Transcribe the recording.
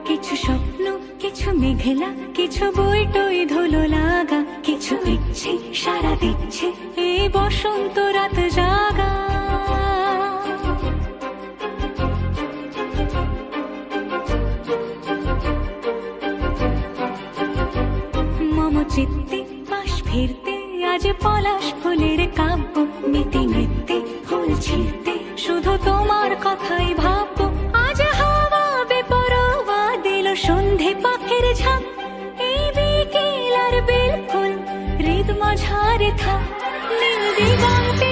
কিছু স্বপ্ন, কিছু মেঘলা, কিছু বই টই ধুলো লাগা, কিছু ইচ্ছে সারা দিচ্ছে এই বসন্ত রাত জাগা। মম চিত্তে পাশ ফিরতে আজ পলাশ ফুলের কাব্য, নীতি নৃত্যে ফুল ছিঁড়তে শুধু তোমার কথাই ভাববো। আজ হাওয়া বেপরোয়া দিল সন্ধে পাখির ঝাঁক, এই বিকেল আর বেলফুল হৃদ মাঝারে থাক নীল দিগন্তে